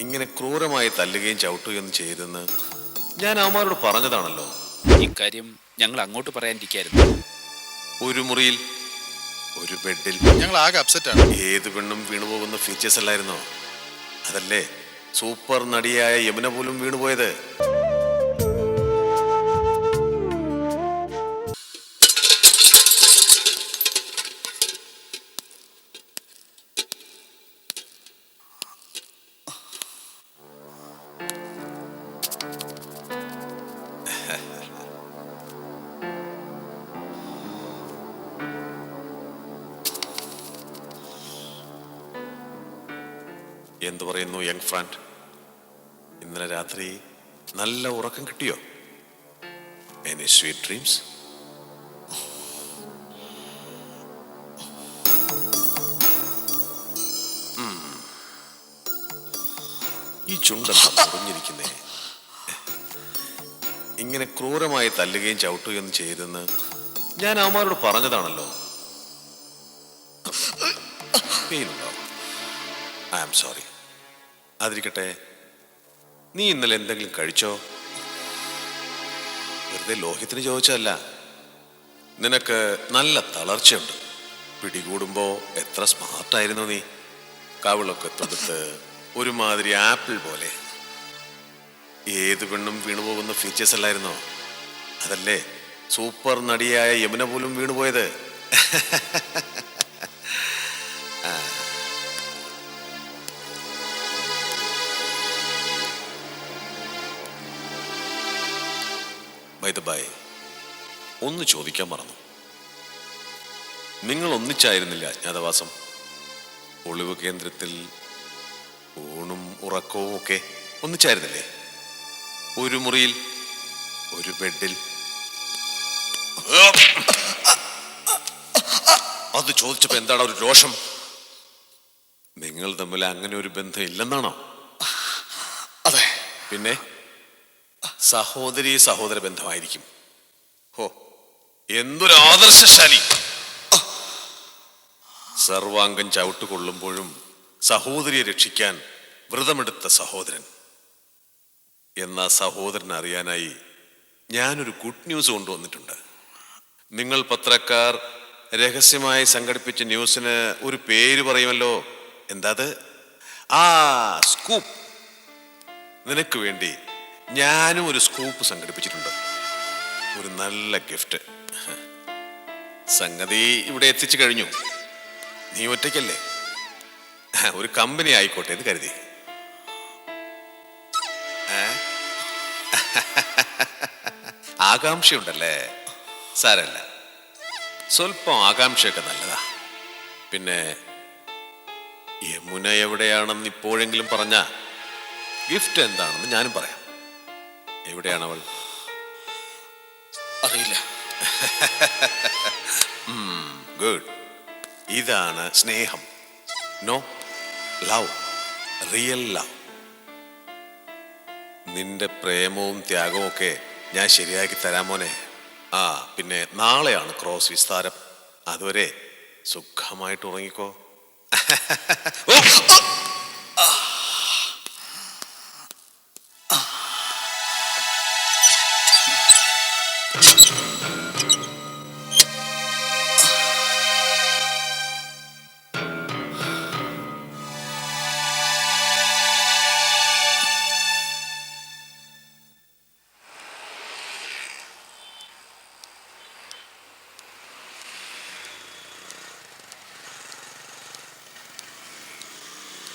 ഇങ്ങനെ ക്രൂരമായി തല്ലുകയും ചവിട്ടുകയും ചെയ്തെന്ന് ഞാൻ അവന്മാരോട് പറഞ്ഞതാണല്ലോ. ഇക്കാര്യം ഞങ്ങൾ അങ്ങോട്ട് പറയാനിരിക്കായിരുന്നു. ഒരു മുറിയിൽ ഒരു ബെഡിൽ ഞങ്ങൾ ആകെ അപ്സെറ്റ് ആണ്. ഏത് പെണ്ണും വീണുപോകുന്ന ഫീച്ചേഴ്സ് അല്ലായിരുന്നോ? അതല്ലേ സൂപ്പർ നടിയായ യമുന പോലും വീണുപോയത്. എന്തു പറയുന്നു യങ് ഫ്രണ്ട്? ഇന്നലെ രാത്രി നല്ല ഉറക്കം കിട്ടിയോ? Any sweet dreams? ഈ ചുണ്ടെന്താ മുറിഞ്ഞിരിക്കുന്നേ? ഇങ്ങനെ ക്രൂരമായി തല്ലുകയും ചവിട്ടുകയും ചെയ്തെന്ന് ഞാൻ അവന്മാരോട് പറഞ്ഞതാണല്ലോ. പെയിനുണ്ടോ? I am sorry. അതിരിക്കട്ടെ, നീ ഇന്നലെ എന്തെങ്കിലും കഴിച്ചോ? വെറുതെ ലോഹിത്തിന് ചോദിച്ചതല്ല. നിനക്ക് നല്ല തളർച്ചയുണ്ട്. പിടികൂടുമ്പോ എത്ര സ്മാർട്ടായിരുന്നു നീ. കവിളൊക്കെ തൊടുത്ത് ഒരുമാതിരി ആപ്പിൾ പോലെ. ഏത് പെണ്ണും വീണുപോകുന്ന ഫീച്ചേഴ്സ് അല്ലായിരുന്നോ? അതല്ലേ സൂപ്പർ നടിയായ യമുന പോലും വീണുപോയത്. ബൈ ദ ബൈ, ഒന്ന് ചോദിക്കാൻ മറന്നു. നിങ്ങൾ ഒന്നിച്ചായിരുന്നില്ല അജ്ഞാതവാസം? ഒളിവ് കേന്ദ്രത്തിൽ ഊണും ഉറക്കവും ഒക്കെ ഒന്നിച്ചായിരുന്നില്ലേ? ഒരു മുറിയിൽ ഒരു ബെഡിൽ. അത് ചോദിച്ചപ്പോ എന്താണ് ഒരു രോഷം? നിങ്ങൾ തമ്മിൽ അങ്ങനെ ഒരു ബന്ധം ഇല്ലെന്നാണോ? അതെ. പിന്നെ സഹോദരി സഹോദര ബന്ധമായിരിക്കും. ഹോ, എന്തൊരു ആദർശശാലി! സർവാംഗം ചവിട്ടുകൊള്ളുമ്പോഴും സഹോദരിയെ രക്ഷിക്കാൻ വ്രതമെടുത്ത സഹോദരൻ. എന്നാ സഹോദരൻ അറിയാനായി ഞാനൊരു ഗുഡ് ന്യൂസ് കൊണ്ടുവന്നിട്ടുണ്ട്. നിങ്ങൾ പത്രക്കാർ രഹസ്യമായി സംഘടിപ്പിച്ച ന്യൂസിന് ഒരു പേര് പറയുമല്ലോ. എന്താത്? ആ, സ്കൂപ്പ്. നിനക്ക് വേണ്ടി ഞാനും ഒരു സ്കൂപ്പ് സംഘടിപ്പിച്ചിട്ടുണ്ട്. ഒരു നല്ല ഗിഫ്റ്റ്. സംഗതി ഇവിടെ എത്തിച്ചു കഴിഞ്ഞു. നീ ഒറ്റയ്ക്കല്ലേ, ഒരു കമ്പനി ആയിക്കോട്ടെ എന്ന് കരുതി. ആകാംക്ഷയുണ്ടല്ലേ? സാരല്ല, സ്വല്പം ആകാംക്ഷയൊക്കെ നല്ലതാ. പിന്നെ യമുന എവിടെയാണെന്ന് ഇപ്പോഴെങ്കിലും പറഞ്ഞ ഗിഫ്റ്റ് എന്താണെന്ന് ഞാനും പറയാം. എവിടെയാണവൾ? അറിയില്ല. ഗുഡ്. ഇതാണ് സ്നേഹം. No, love, real love. നിന്റെ പ്രേമവും ത്യാഗവും ഒക്കെ ഞാൻ ശരിയാക്കി തരാം മോനെ. ആ, പിന്നെ നാളെയാണ് ക്രോസ് വിസ്താരം. അതുവരെ സുഖമായിട്ട് ഉറങ്ങിക്കോ.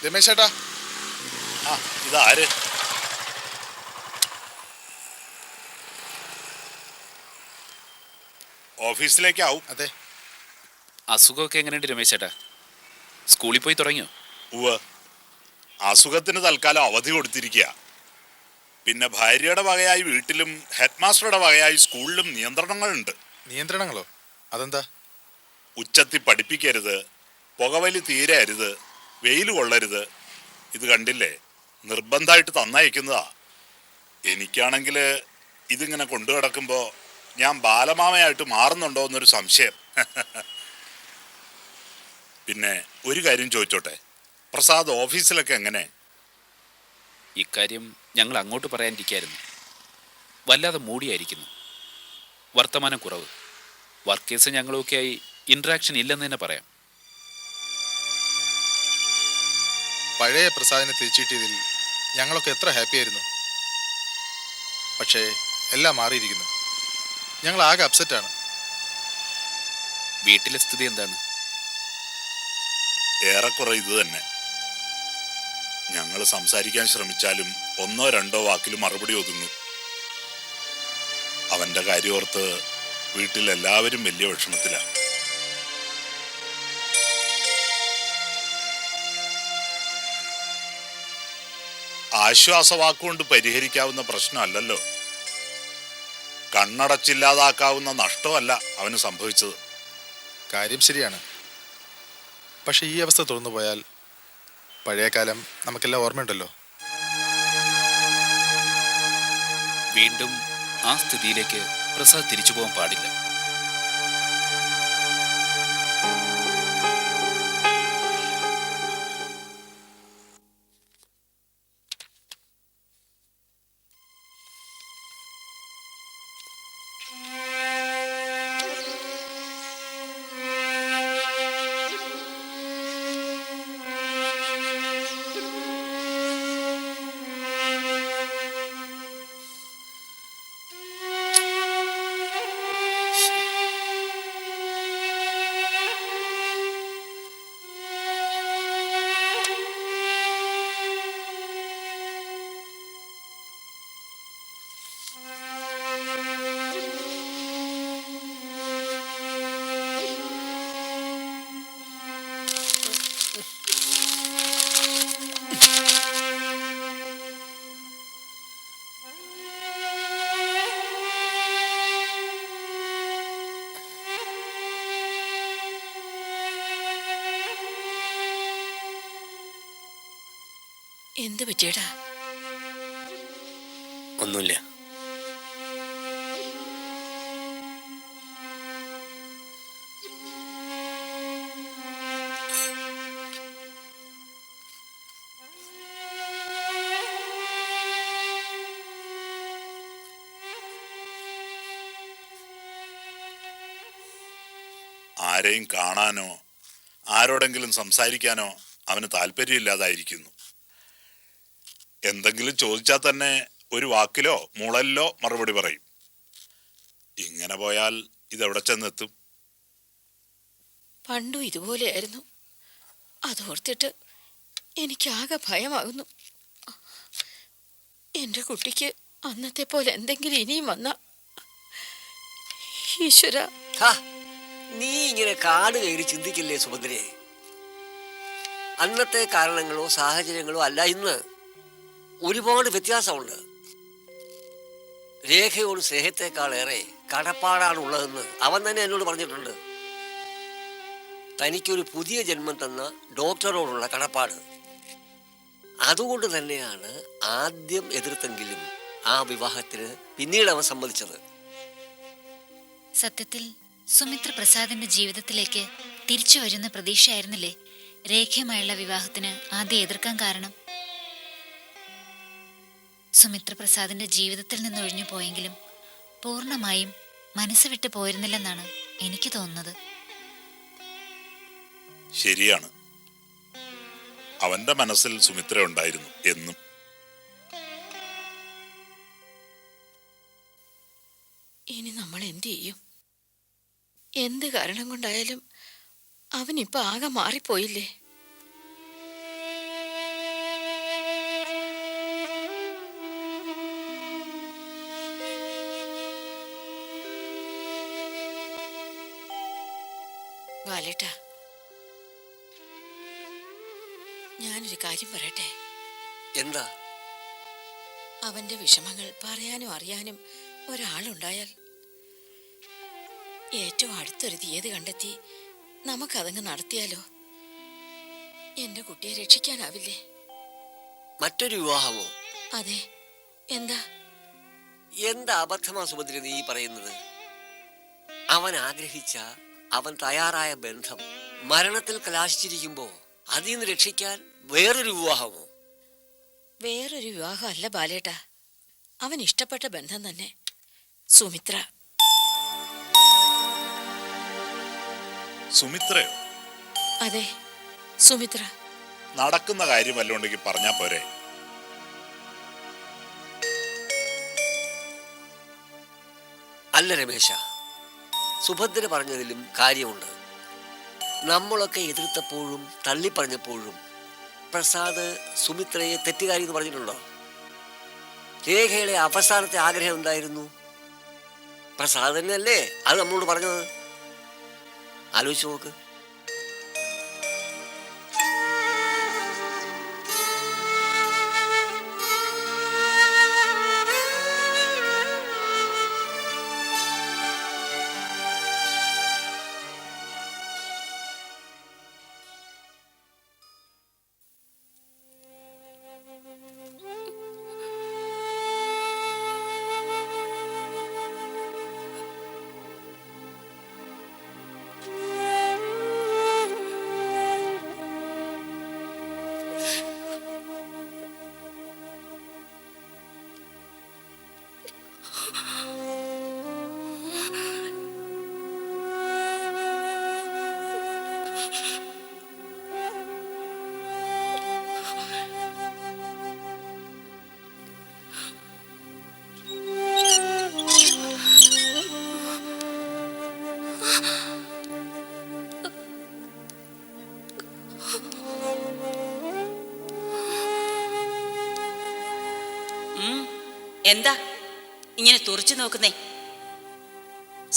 രമേശ് ചേട്ടാ. ആ, ഇതാര്? ഓഫീസിലേക്കാവും. അതെ. അസുഖമൊക്കെ എങ്ങനെയുണ്ട് രമേശ് ചേട്ടാ? സ്കൂളിൽ പോയി തുടങ്ങിയോ? ഉവ്വ്, അസുഖത്തിന് തൽക്കാലം അവധി കൊടുത്തിരിക്കുക. പിന്നെ ഭാര്യയുടെ വകയായി വീട്ടിലും ഹെഡ് മാസ്റ്ററുടെ വകയായി സ്കൂളിലും നിയന്ത്രണങ്ങളുണ്ട്. നിയന്ത്രണങ്ങളോ? അതെന്താ? ഉച്ചത്തിൽ പഠിപ്പിക്കരുത്, പുകവലി തീരെ അരുത്, വെയിൽ കൊള്ളരുത്. ഇത് കണ്ടില്ലേ, നിർബന്ധമായിട്ട് തന്നയക്കുന്നതാ. എനിക്കാണെങ്കിൽ ഇതിങ്ങനെ കൊണ്ടു കിടക്കുമ്പോൾ ഞാൻ ബാലമാമയായിട്ട് മാറുന്നുണ്ടോ എന്നൊരു സംശയം. പിന്നെ ഒരു കാര്യം ചോദിച്ചോട്ടെ, പ്രസാദ് ഓഫീസിലൊക്കെ എങ്ങനെ? ഇക്കാര്യം ഞങ്ങൾ അങ്ങോട്ട് പറയാനിരിക്കായിരുന്നു. വല്ലാതെ മൂടിയായിരിക്കുന്നു. വർത്തമാനം കുറവ്. വർക്കേഴ്സ് ഞങ്ങളുമൊക്കെയായി ഇൻട്രാക്ഷൻ ഇല്ലെന്ന് തന്നെ പറയാം. പഴയ പ്രസാദിനെ തിരിച്ചിട്ടിയതിൽ ഞങ്ങളൊക്കെ എത്ര ഹാപ്പി ആയിരുന്നു. പക്ഷേ എല്ലാം മാറിയിരിക്കുന്നു. ഞങ്ങൾ ആകെ അപ്സെറ്റാണ്. വീട്ടിലെ സ്ഥിതി എന്താണ്? ഏറെക്കുറെ ഇത് തന്നെ. ഞങ്ങൾ സംസാരിക്കാൻ ശ്രമിച്ചാലും ഒന്നോ രണ്ടോ വാക്കിൽ മറുപടി ഒതുങ്ങും. അവന്റെ കാര്യോർത്ത് വീട്ടിലെല്ലാവരും വലിയ വിഷമത്തിലാണ്. ആശ്വാസവാക്കുകൊണ്ട് പരിഹരിക്കാവുന്ന പ്രശ്നമല്ലല്ലോ. കണ്ണടച്ചില്ലാതാക്കാവുന്ന നഷ്ടമല്ല അവന് സംഭവിച്ചത്. കാര്യം ശരിയാണ്. പക്ഷെ ഈ അവസ്ഥ തുറന്നു പോയാൽ പഴയ കാലം നമുക്കെല്ലാം ഓർമ്മയുണ്ടല്ലോ. വീണ്ടും ആ സ്ഥിതിയിലേക്ക് പ്രസാദ് തിരിച്ചു പോകാൻ പാടില്ല. എന്ത് പറ്റിയടാ? ഒന്നുമില്ല. ആരെയും കാണാനോ ആരോടെങ്കിലും സംസാരിക്കാനോ അവന് താല്പര്യമില്ലാതായിരിക്കുന്നു. എന്തെങ്കിലും ചോദിച്ചാൽ തന്നെ ഒരു വാക്കിലോ മൂളലിലോ മറുപടി പറയും. ഇങ്ങനെ പോയാൽ ഇതെവിടെ ചെന്നെത്തും? പണ്ടും ഇതുപോലെയായിരുന്നു. അതോർത്തിട്ട് എനിക്കാകെ ഭയമാകുന്നു. എൻ്റെ കുട്ടിക്ക് അന്നത്തെ പോലെ എന്തെങ്കിലും ഇനിയും വന്ന ഈശ്വര. നീ ഇങ്ങനെ കാട് കയറി ചിന്തിക്കില്ലേ സുഭദ്രയെ? അന്നത്തെ കാരണങ്ങളോ സാഹചര്യങ്ങളോ അല്ല ഇന്ന്. ഒരുപാട് വ്യത്യാസമുണ്ട്. രേഖയോട് സ്നേഹത്തെക്കാളേറെ കടപ്പാടാണുള്ളതെന്ന് അവൻ തന്നെ എന്നോട് പറഞ്ഞിട്ടുണ്ട്. തനിക്കൊരു പുതിയ ജന്മം തന്ന ഡോക്ടറോടുള്ള കടപ്പാട്. അതുകൊണ്ട് തന്നെയാണ് ആദ്യം എതിർത്തെങ്കിലും ആ വിവാഹത്തിന് പിന്നീട് അവൻ സമ്മതിച്ചത്. സത്യത്തിൽ സുമിത്ര പ്രസാദിന്റെ ജീവിതത്തിലേക്ക് തിരിച്ചു വരുന്ന പ്രതീക്ഷയായിരുന്നില്ലേ രേഖയുമായുള്ള വിവാഹത്തിന് ആദ്യം എതിർക്കാൻ കാരണം? സുമിത്ര പ്രസാദിന്റെ ജീവിതത്തിൽ നിന്നൊഴിഞ്ഞു പോയെങ്കിലും പൂർണ്ണമായും മനസ്സ് വിട്ടു പോയിരുന്നില്ലെന്നാണ് എനിക്ക് തോന്നുന്നത്. ശരിയാണ്. അവന്റെ മനസ്സിൽ സുമിത്ര ഉണ്ടായിരുന്നു എന്നും. ഇനി നമ്മൾ എന്ത് ചെയ്യും? എന്ത് കാരണം കൊണ്ടായാലും അവനിപ്പോ ആകെ മാറിപ്പോയില്ലേ? ബാലേട്ടാ, ഞാനൊരു കാര്യം പറയട്ടെ. എന്താ? അവന്റെ വിഷമങ്ങൾ പറയാനും അറിയാനും ഒരാളുണ്ടായാൽ ഏറ്റവും അടുത്തൊരു തീയതി കണ്ടെത്തി നമുക്കതങ്ങ് നടത്തിയാലോ? എന്റെ കുട്ടിയെ രക്ഷിക്കാനാവില്ലേ? മറ്റൊരു വിവാഹമോ? അതെ. എന്താ എന്താ അബദ്ധമാ സുഭദ്ര നീ പറയുന്നത്? അവൻ ആഗ്രഹിച്ച, അവൻ തയ്യാറായ ബന്ധം മരണത്തിൽ കലാശിച്ചിരിക്കുമ്പോ അതിൽ നിന്ന് രക്ഷിക്കാൻ വേറൊരു വിവാഹമോ? വേറെ നല്ലൊരു വിവാഹം അല്ല ബാലേട്ടാ. അവൻ ഇഷ്ടപ്പെട്ട ബന്ധം തന്നെ. സുമിത്ര. സുമിത്രയോ? അതെ, സുമിത്ര. നടക്കുന്ന കാര്യം വല്ലോണ്ടെങ്കിൽ പറഞ്ഞാ പോരെ? അല്ല രമേശ, സുഭദ്ര പറഞ്ഞതിലും കാര്യമുണ്ട്. നമ്മളൊക്കെ എതിർത്തപ്പോഴും തള്ളിപ്പറഞ്ഞപ്പോഴും പ്രസാദ് സുമിത്രയെ തെറ്റുകാരി എന്ന് പറഞ്ഞിട്ടുണ്ടോ? രേഖയുടെ അവസാനത്തെ ആഗ്രഹം എന്തായിരുന്നു? പ്രസാദ് തന്നെയല്ലേ അത് നമ്മളോട് പറഞ്ഞത്? ആലോചിച്ച് നോക്ക്. എന്താ ഇങ്ങനെ തുറച്ചു നോക്കുന്നേ?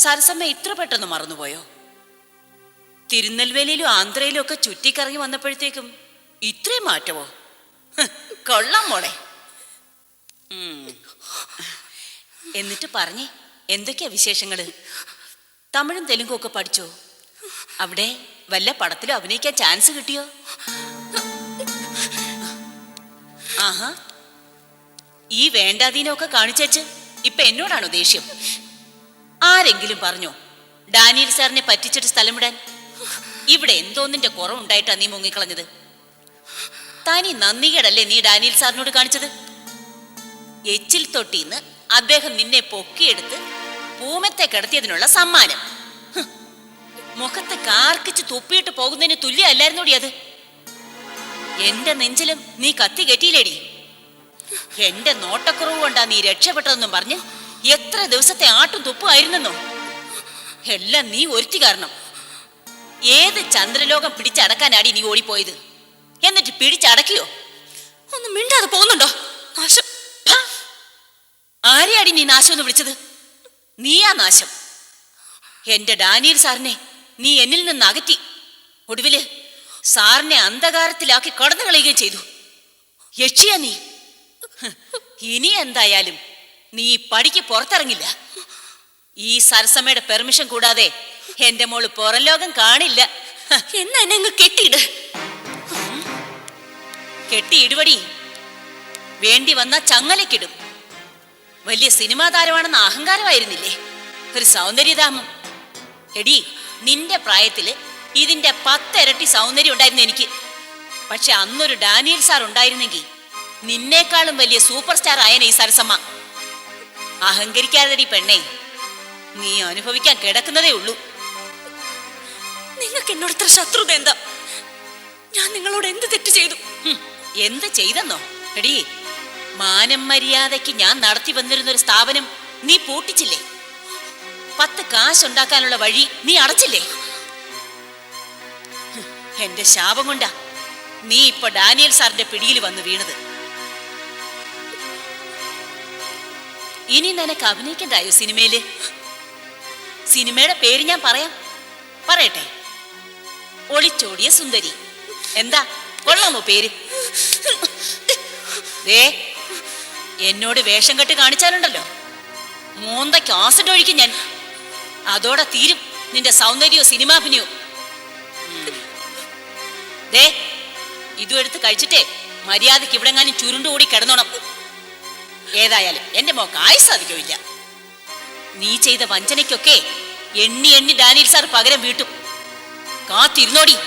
സരസമ്മ ഇത്ര പെട്ടെന്ന് മറന്നുപോയോ? തിരുനെൽവേലിയിലും ആന്ധ്രയിലും ഒക്കെ ചുറ്റിക്കറങ്ങി വന്നപ്പോഴത്തേക്കും ഇത്രയും മാറ്റമോ? കൊള്ളാം മോളെ. എന്നിട്ട് പറഞ്ഞേ, എന്തൊക്കെയാ വിശേഷങ്ങള്? തമിഴും തെലുങ്കും ഒക്കെ പഠിച്ചോ? അവിടെ വല്ല പടത്തിലും അഭിനയിക്കാൻ ചാൻസ് കിട്ടിയോ? ആഹാ, ഈ വേണ്ടാതീനൊക്കെ കാണിച്ചേച്ച് ഇപ്പൊ എന്നോടാണോ ദേഷ്യം? ആരെങ്കിലും പറഞ്ഞോ ഡാനിയൽ സാറിനെ പറ്റിച്ചിട്ട് സ്ഥലം വിടാൻ? ഇവിടെ എന്തോന്നിന്റെ കുറവുണ്ടായിട്ടാ നീ മുങ്ങിക്കളഞ്ഞത്? തനി നന്ദികേടല്ലേ നീ ഡാനിയൽ സാറിനോട് കാണിച്ചത്? എച്ചിൽ തൊട്ടിന്ന് അദ്ദേഹം നിന്നെ പൊക്കിയെടുത്ത് പൂമത്തെ കിടത്തിയതിനുള്ള സമ്മാനം മുഖത്ത് കാർക്കിച്ച് തുപ്പിയിട്ട് പോകുന്നതിന് തുല്യമല്ലായിരുന്നോടി അത്? എന്റെ നെഞ്ചിലും നീ കത്തി കെട്ടിയില്ലേടി? എന്റെ നോട്ടക്കുറവ് കൊണ്ടാ നീ രക്ഷപ്പെട്ടതെന്നും പറഞ്ഞ് എത്ര ദിവസത്തെ ആട്ടും തുപ്പുമായിരുന്നെന്നോ? എല്ലാം നീ ഒരുത്തി കാരണം. ഏത് ചന്ദ്രലോകം പിടിച്ചടക്കാനാടി നീ ഓടിപ്പോയത്? എന്നിട്ട് പിടിച്ചടക്കിയോ? ഒന്നും മിണ്ടാതെ പോകുന്നുണ്ടോ? നാശം. ആരെയാടി നീ നാശം എന്ന് വിളിച്ചത്? നീയാ നാശം. എന്റെ ഡാനിയൽ സാറിനെ നീ എന്നിൽ നിന്ന് അകറ്റി. ഒടുവില് സാറിനെ അന്ധകാരത്തിലാക്കി കടന്നു കളയുകയും ചെയ്തു. യക്ഷിയാ നീ. ഇനി എന്തായാലും നീ പടിക്ക് പുറത്തിറങ്ങില്ല. ഈ സരസമ്മയുടെ പെർമിഷൻ കൂടാതെ എന്റെ മോള് പുറം ലോകം കാണില്ല. എന്നാ എന്നെ കെട്ടിയിട്. കെട്ടിയിടുവടി. വേണ്ടി വന്ന ചങ്ങലക്കിടും. വലിയ സിനിമാ താരമാണെന്ന് അഹങ്കാരമായിരുന്നില്ലേ? ഒരു സൗന്ദര്യധാമം. എടി, നിന്റെ പ്രായത്തില് ഇതിന്റെ 10 ഇരട്ടി സൗന്ദര്യം ഉണ്ടായിരുന്നു എനിക്ക്. പക്ഷെ അന്നൊരു ഡാനിയൽ സാർ ഉണ്ടായിരുന്നെങ്കിൽ നിന്നേക്കാളും വലിയ സൂപ്പർ സ്റ്റാർ ആയനെ ഈ സരസമ്മ. അഹങ്കരിക്കാതെടി പെണ്ണേ, നീ അനുഭവിക്കാൻ കിടക്കുന്നതേ ഉള്ളൂ. നിങ്ങൾക്ക് എന്നോട് ഇത്ര ശത്രുത എന്താ? ഞാൻ നിങ്ങളോട് എന്ത് തെറ്റ് ചെയ്തു? എന്ത് ചെയ്തെന്നോ? എടി, മാനം മര്യാദയ്ക്ക് ഞാൻ നടത്തി വന്നിരുന്നൊരു സ്ഥാപനം നീ പൂട്ടിച്ചില്ലേ? 10 കാശുണ്ടാക്കാനുള്ള വഴി നീ അടച്ചില്ലേ? എന്റെ ശാപം കൊണ്ടാ നീ ഇപ്പൊ ഡാനിയൽ സാറിന്റെ പിടിയിൽ വന്ന് വീണത്. ഇനി നിനക്ക് അഭിനയിക്കണ്ടായോ സിനിമയില്? സിനിമയുടെ പേര് ഞാൻ പറയട്ടെ. ഒളിച്ചോടിയ സുന്ദരി. എന്താ, കൊള്ളാമോ പേര്? എന്നോട് വേഷം കെട്ട് കാണിച്ചാലുണ്ടല്ലോ, മോന്തയ്ക്ക് ആസിഡ് ഒഴിക്കും ഞാൻ. അതോടെ തീരും നിന്റെ സൗന്ദര്യവും സിനിമാഭിനയവും. ഇതും എടുത്ത് കഴിച്ചിട്ടേ മര്യാദക്ക് ഇവിടെങ്ങാനും ചുരുണ്ടുകൂടി കിടന്നോണം. ഏതായാലും എന്റെ മോക്ക് ആയുസ് സാധിക്കില്ല. നീ ചെയ്ത വഞ്ചനയ്ക്കൊക്കെ എണ്ണി എണ്ണി ഡാനിയൽ സാർ പകരം വീട്ടും. കാത്തിരുന്നോടി. 「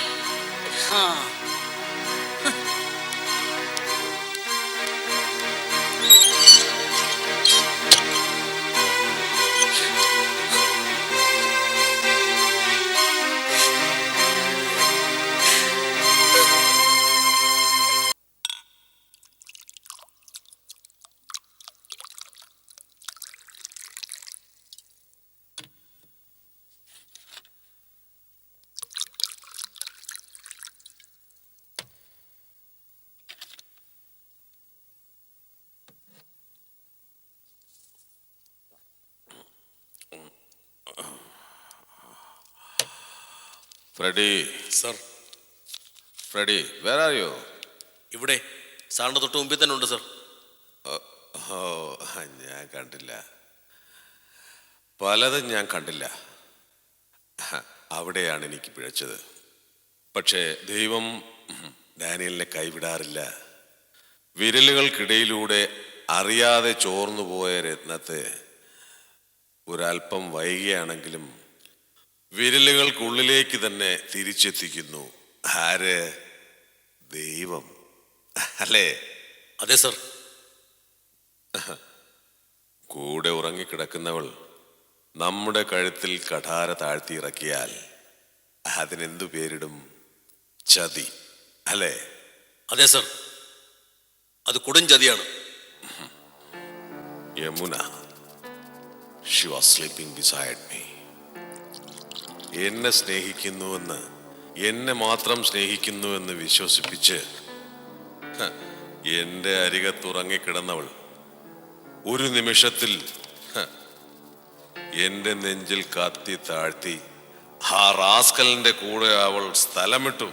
Freddy, sir, Freddy, where are you? ഇവിടെ സാറിൻ്റെ തൊട്ട് മുമ്പിൽ തന്നെ ഉണ്ട് സർ. ഓ, ഞാൻ കണ്ടില്ല. പലതും ഞാൻ കണ്ടില്ല. അവിടെയാണ് എനിക്ക് പിഴച്ചത്. പക്ഷേ ദൈവം ഡാനിയലിനെ കൈവിടാറില്ല. വിരലുകൾക്കിടയിലൂടെ അറിയാതെ ചോർന്നുപോയ രത്നത്തെ ഒരല്പം വൈകിയാണെങ്കിലും വിരലുകൾക്കുള്ളിലേക്ക് തന്നെ തിരിച്ചെത്തിക്കുന്നു. ആര്? ദൈവം, അല്ലേ? അതെ സർ. കൂടെ ഉറങ്ങിക്കിടക്കുന്നവൾ നമ്മുടെ കഴുത്തിൽ കഠാര താഴ്ത്തി ഇറക്കിയാൽ അതിനെന്തു പേരിടും? ചതി, അല്ലേ? അതെ സർ, അത് കൊടും ചതിയാണ്. Yamuna, she was sleeping beside me. എന്നെ സ്നേഹിക്കുന്നുവെന്ന്, എന്നെ മാത്രം സ്നേഹിക്കുന്നുവെന്ന് വിശ്വസിപ്പിച്ച് എൻ്റെ അരികത്തുറങ്ങിക്കിടന്നവൾ ഒരു നിമിഷത്തിൽ എൻ്റെ നെഞ്ചിൽ കത്തി താഴ്ത്തി ആ റാസ്കലിന്റെ കൂടെ അവൾ സ്ഥലമിട്ടു.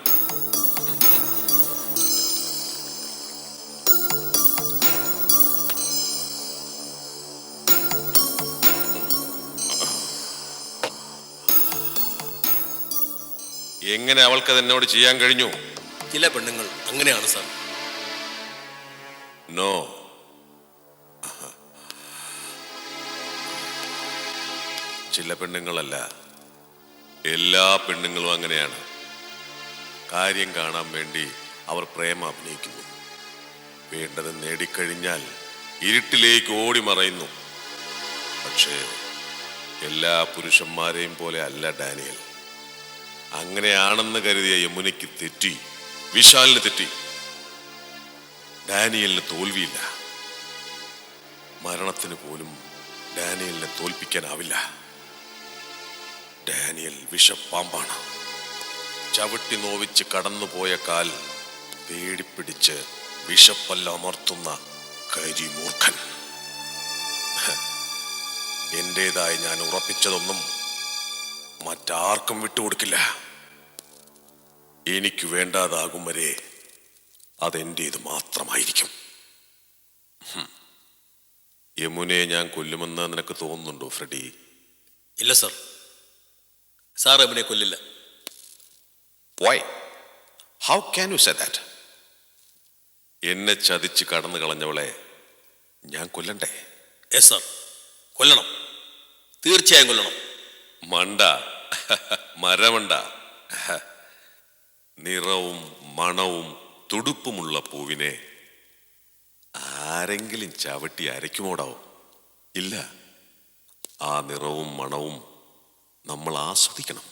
എങ്ങനെ അവൾക്കത് എന്നോട് ചെയ്യാൻ കഴിഞ്ഞു? ചില പെണ്ണുങ്ങൾ അങ്ങനെയാണ് സർ. നോ, ചില പെണ്ണുങ്ങളല്ല, എല്ലാ പെണ്ണുങ്ങളും അങ്ങനെയാണ്. കാര്യം കാണാൻ വേണ്ടി അവർ പ്രേമം അഭിനയിക്കുന്നു. വേണ്ടത് നേടിക്കഴിഞ്ഞാൽ ഇരുട്ടിലേക്ക് ഓടി മറയുന്നു. പക്ഷേ എല്ലാ പുരുഷന്മാരെയും പോലെ അല്ല ഡാനിയൽ. അങ്ങനെയാണെന്ന് കരുതിയ യമുനയ്ക്ക് തെറ്റി, വിശാലിന് തെറ്റി. ഡാനിയലിന് തോൽവിയില്ല. മരണത്തിന് പോലും ഡാനിയലിനെ തോൽപ്പിക്കാനാവില്ല. ഡാനിയൽ വിഷപ്പാമ്പാണ്. ചവിട്ടി നോവിച്ച് കടന്നുപോയ കാൽ പേടിപ്പിടിച്ച് വിഷപ്പെല്ലാം അമർത്തുന്ന കരിമൂർഖൻ. എന്റേതായി ഞാൻ ഉറപ്പിച്ചതൊന്നും മറ്റാർക്കും വിട്ടുകൊടുക്കില്ല. എനിക്ക് വേണ്ടാതാകും വരെ അതെന്റേത് മാത്രമായിരിക്കും. യമുനയെ ഞാൻ കൊല്ലുമെന്ന് നിനക്ക് തോന്നുന്നുണ്ടോ ഫ്രെഡി? ഇല്ല സർ, സാർ അവനെ കൊല്ലില്ല. Why? How can you say that? എന്നെ ചതിച്ച് കടന്നു കളഞ്ഞവളെ ഞാൻ കൊല്ലണ്ടേ? യെസ് സർ, കൊല്ലണം, തീർച്ചയായും കൊല്ലണം. മണ്ട, മരമണ്ട. നിറവും മണവും തുടുപ്പുമുള്ള പൂവിനെ ആരെങ്കിലും ചവിട്ടി അരയ്ക്കുമോടാവും? ഇല്ല. ആ നിറവും മണവും നമ്മൾ ആസ്വദിക്കണം.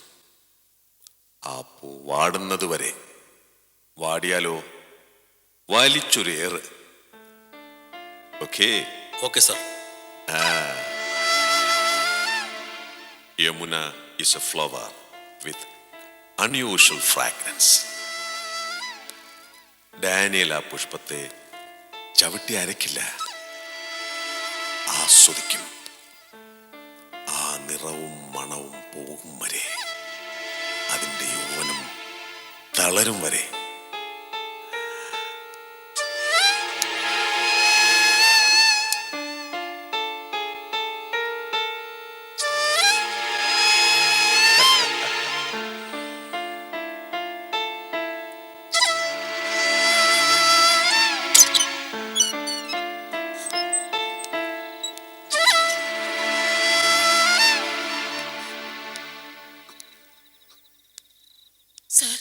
ആ പൂ വാടുന്നത് വരെ. വാടിയാലോ വലിച്ചൊരു ഏറ്. Okay? Okay sir. Yamuna is a flower with unusual fragrance. Daniel ആ പുഷ്പത്തെ ചവിട്ടി അരയ്ക്കില്ല, ആസ്വദിക്കും. ആ നിറവും മണവും പോകും വരെ, അതിൻ്റെ യൗവനം തളരും വരെ. സാർ,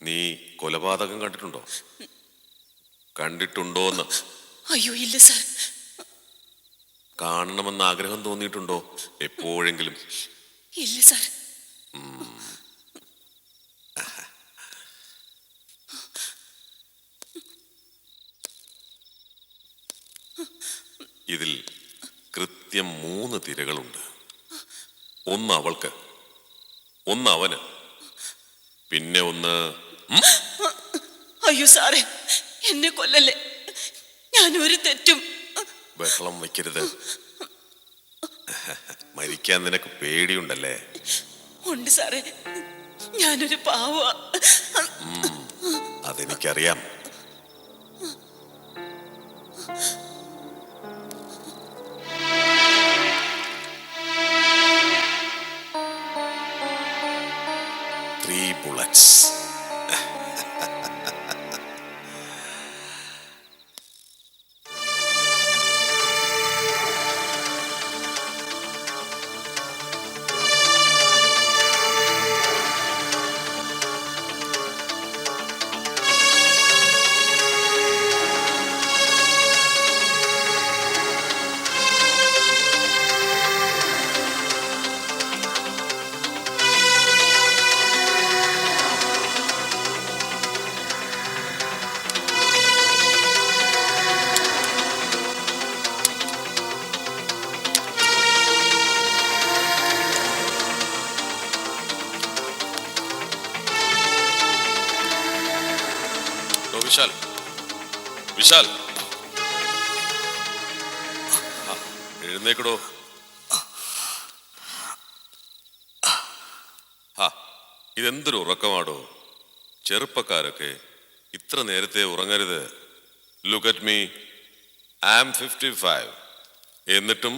നീ കൊലപാതകം കണ്ടിട്ടുണ്ടോ? കണ്ടിട്ടുണ്ടോന്ന്? അയ്യോ ഇല്ല സാർ. കാണണമെന്ന് ആഗ്രഹം തോന്നിയിട്ടുണ്ടോ എപ്പോഴെങ്കിലും? ഇല്ല സാർ. ഇതിൽ കൃത്യം 3 തിരകളുണ്ട്. ഒന്ന് അവൾക്ക്, ഒന്ന് അവന്, പിന്നെ ഒന്ന്. അയ്യോ സാറേ, എന്നെ കൊല്ലല്ലേ. ഞാൻ ഒരു തെറ്റും. ബഹളം വയ്ക്കരുത്. മരിക്കാൻ നിനക്ക് പേടിയുണ്ടല്ലേ? ഉണ്ട് സാറേ, ഞാനൊരു പാവ. അതെനിക്കറിയാം. Three bullets. വിശാൽ, വിശാൽ, എഴുന്നേക്കടോ. ഇതെന്തൊരു ഉറക്കമാടോ? ചെറുപ്പക്കാരൊക്കെ ഇത്ര നേരത്തെ ഉറങ്ങരുത്. Look at me, I am 55. എന്നിട്ടും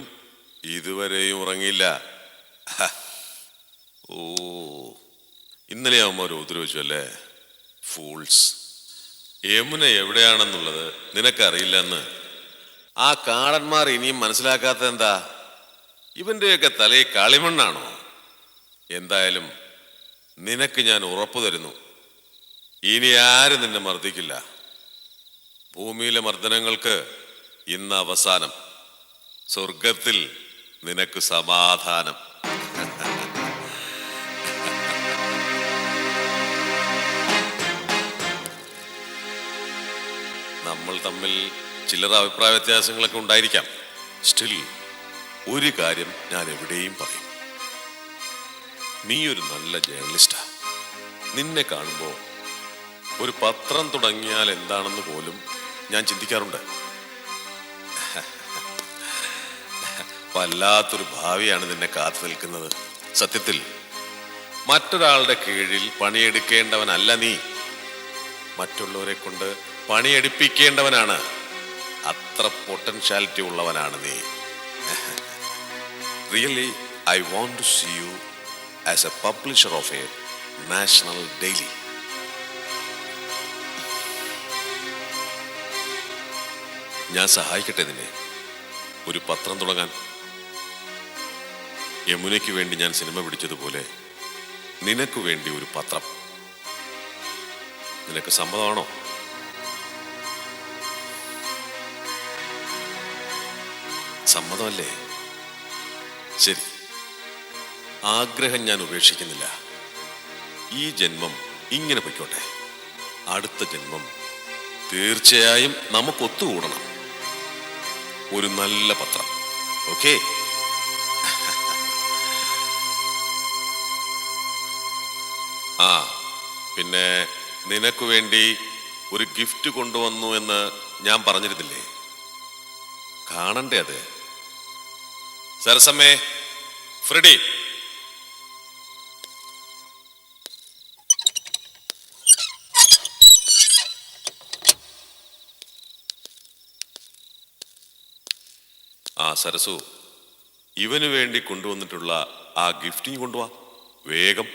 ഇതുവരെയും ഉറങ്ങിയില്ല. ഓ, ഇന്നലെ അവന്മാർ ഉപദ്രവിച്ചു അല്ലേ? ഫൂൾസ്. യമുന എവിടെയാണെന്നുള്ളത് നിനക്കറിയില്ലെന്ന് ആ കാടന്മാർ ഇനിയും മനസ്സിലാക്കാത്തത് എന്താ? ഇവന്റെയൊക്കെ തലയിൽ കളിമണ്ണാണോ? എന്തായാലും നിനക്ക് ഞാൻ ഉറപ്പു തരുന്നു, ഇനി ആരും നിന്നെ മർദ്ദിക്കില്ല. ഭൂമിയിലെ മർദ്ദനങ്ങൾക്ക് ഇന്ന് അവസാനം. സ്വർഗത്തിൽ നിനക്ക് സമാധാനം. നമ്മൾ തമ്മിൽ ചില്ലറ അഭിപ്രായ വ്യത്യാസങ്ങളൊക്കെ ഉണ്ടായിരിക്കാം. സ്റ്റിൽ ഒരു കാര്യം ഞാൻ എവിടെയും പറയും, നീ ഒരു നല്ല ജേർണലിസ്റ്റാ. നിന്നെ കാണുമ്പോൾ ഒരു പത്രം തുടങ്ങിയാൽ എന്താണെന്ന് പോലും ഞാൻ ചിന്തിക്കാറുണ്ട്. വല്ലാത്തൊരു ഭാവിയാണ് നിന്നെ കാത്തു നിൽക്കുന്നത്. സത്യത്തിൽ മറ്റൊരാളുടെ കീഴിൽ പണിയെടുക്കേണ്ടവനല്ല നീ, മറ്റുള്ളവരെ കൊണ്ട് പണിയെടുപ്പിക്കേണ്ടവനാണ്. അത്ര പൊട്ടൻഷ്യാലിറ്റി ഉള്ളവനാണ് നീ. Really I want to see you as a publisher of a national daily. ഞാൻ സഹായിക്കട്ടെ നിന്നെ ഒരു പത്രം തുടങ്ങാൻ. യമുനയ്ക്ക് വേണ്ടി ഞാൻ സിനിമ പിടിച്ചതുപോലെ നിനക്ക് വേണ്ടി ഒരു പത്രം. നിനക്ക് സമ്മതമാണോ? സമ്മതമല്ലേ? ശരി, ആഗ്രഹം ഞാൻ ഉപേക്ഷിക്കുന്നില്ല. ഈ ജന്മം ഇങ്ങനെ പൊയ്ക്കോട്ടെ. അടുത്ത ജന്മം തീർച്ചയായും നമുക്ക് ഒത്തുകൂടണം. ഒരു നല്ല പത്രം. ഓക്കേ? ആ പിന്നെ നിനക്ക് വേണ്ടി ഒരു ഗിഫ്റ്റ് കൊണ്ടുവന്നു എന്ന് ഞാൻ പറഞ്ഞിരുന്നില്ലേ? കാണണ്ടേ അത്? സരസമ്മേ, ഫ്രെഡി, ആ സരസു, ഇവന് വേണ്ടി കൊണ്ടുവന്നിട്ടുള്ള ആ ഗിഫ്റ്റ് കൊണ്ടുവാ വേഗം.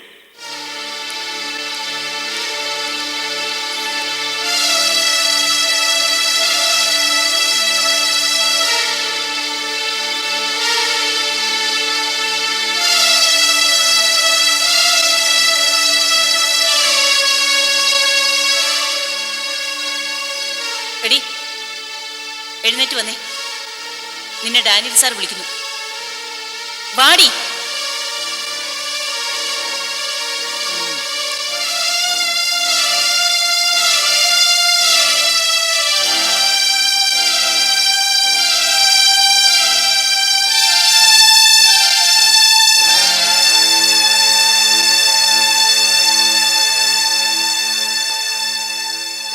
എടി, എഴുന്നേറ്റ് വന്നേ. നിന്നെ ഡാനിയൽ സാർ വിളിക്കുന്നു. വാടി.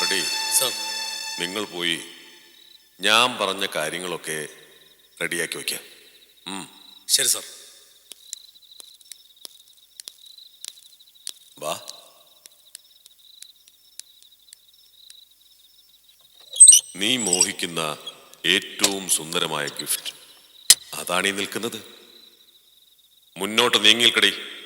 Ready sir. നിങ്ങൾ പോയി ഞാൻ പറഞ്ഞ കാര്യങ്ങളൊക്കെ റെഡിയാക്കി വയ്ക്കാം. ശരി സർ. വാ. നീ മോഹിക്കുന്ന ഏറ്റവും സുന്ദരമായ ഗിഫ്റ്റ് അതാണീ നിൽക്കുന്നത്. മുന്നോട്ട് നീങ്ങിൽക്കടി.